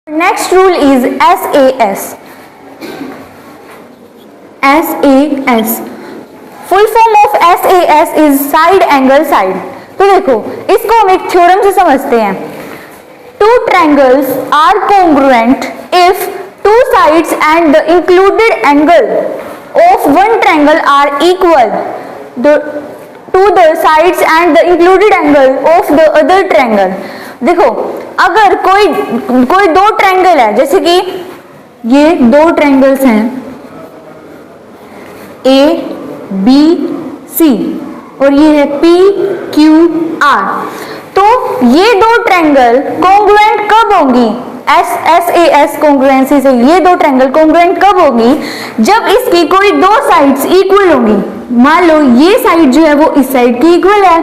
Next rule is SAS. SAS. Full form of SAS is side angle side. तो देखो इसको हम एक थ्योरम से समझते हैं. Two triangles are congruent if two sides and the included angle of one triangle are equal to the sides and the included angle of the other triangle. देखो अगर कोई दो ट्रायंगल है, जैसे कि ये दो ट्रायंगल्स हैं A B C और ये है P Q R, तो ये दो ट्रायंगल कॉन्ग्रुएंट कब होंगी? SAS कॉन्ग्रुएंसी से ये दो ट्रायंगल कॉन्ग्रुएंट कब होगी? जब इसकी कोई दो साइड्स इक्वल होंगी. मान लो ये साइड जो है वो इस साइड की इक्वल है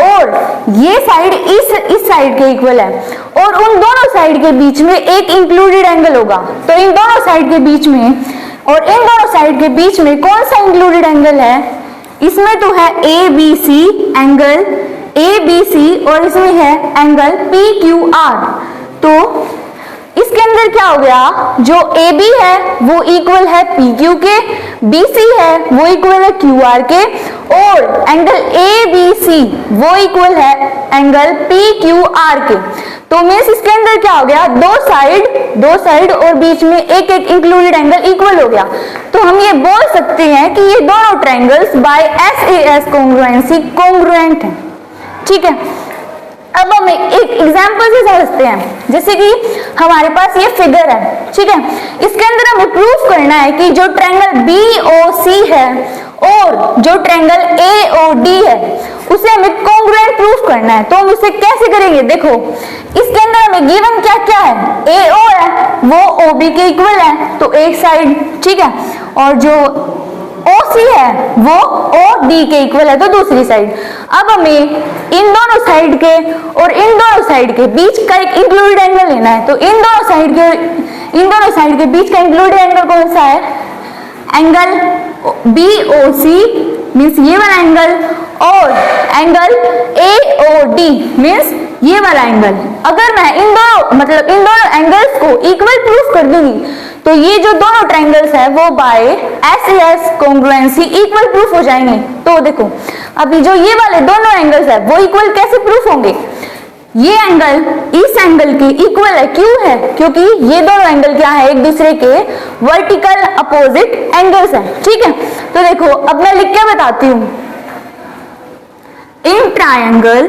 और ये साइड इस साइड के इक्वल है और उन दोनों साइड के बीच में एक इंक्लूडेड एंगल होगा. तो इन दोनों साइड के बीच में और इन दोनों साइड के बीच में कौन सा इंक्लूडेड एंगल है? इसमें तो है ABC एंगल ABC और इसमें है एंगल PQR. तो इसके अंदर क्या हो गया? जो AB है वो इक्वल है PQ के, BC है वो इक्वल है QR के और एंगल ABC वो इक्वल है एंगल PQR के. तो मीन्स इसके अंदर क्या हो गया? दो साइड और बीच में एक एक इंक्लूडेड एंगल इक्वल हो गया. तो हम ये बोल सकते हैं कि ये दोनों triangles by SAS congruency congruent हैं. ठीक है, अब हम एक एग्जांपल से समझते हैं. जैसे कि हमारे पास ये फिगर है, ठीक है, इसके अंदर हमें प्रूफ करना है कि जो ट्रायंगल BOC है और जो ट्रायंगल AOD है उसे हमें कॉन्ग्रुएंट प्रूफ करना है. तो हम उसे कैसे करेंगे? देखो इसके अंदर हमें गिवन क्या क्या है? AO है वो OB के इक्वल है तो एक साइड, ठीक है, और जो OC है वो OD के इक्वल है तो दूसरी साइड. अब हमें इन दोनों साइड के और इन दोनों साइड के बीच का एक इंक्लूडेड एंगल लेना है. तो इन दोनों साइड के बीच का इंक्लूडेड एंगल कौन सा है? एंगल BOC मीन्स ये वाला एंगल और एंगल AOD मीन्स ये वाला एंगल. अगर मैं इन दोनों एंगल्स को इक्वल प्रूफ कर दूंगी तो ये जो दोनों ट्रायंगल्स है वो by SAS congruency equal proof हो जाएंगे. तो देखो अभी जो ये वाले दोनों एंगल्स है वो इक्वल कैसे प्रूफ होंगे? ये एंगल इस एंगल के इक्वल है. क्यों है? क्योंकि ये दोनों एंगल क्या है? एक दूसरे के वर्टिकल अपोजिट एंगल्स हैं. ठीक है, तो देखो अब मैं लिख के बताती हूं. In triangle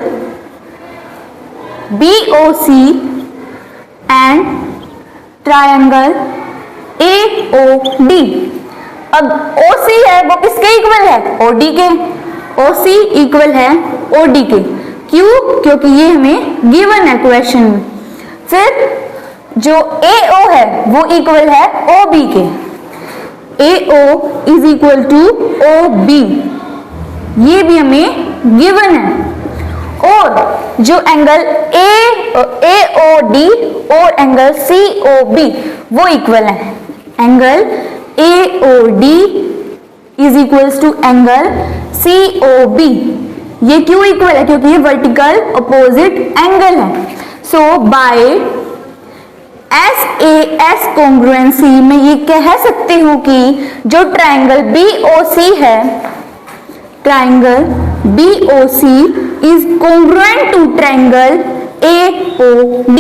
BOC and triangle AOD. अब OC है वो किसके इक्वल है? OD के. OC इक्वल है OD के. क्यों? क्योंकि ये हमें गिवन है क्वेश्चन में. फिर जो AO है वो इक्वल है OB के. AO is equal to OB, ये भी हमें गिवन है. और जो एंगल AOD और एंगल COB वो इक्वल है. Angle AOD is equals to angle COB. ये क्यों इक्वल है? क्योंकि ये वर्टिकल अपोजिट एंगल है. सो बाय SAS कॉन्ग्रुएंसी मैं ये कह सकती हूं कि जो ट्रायंगल BOC है, triangle BOC is congruent to triangle AOD.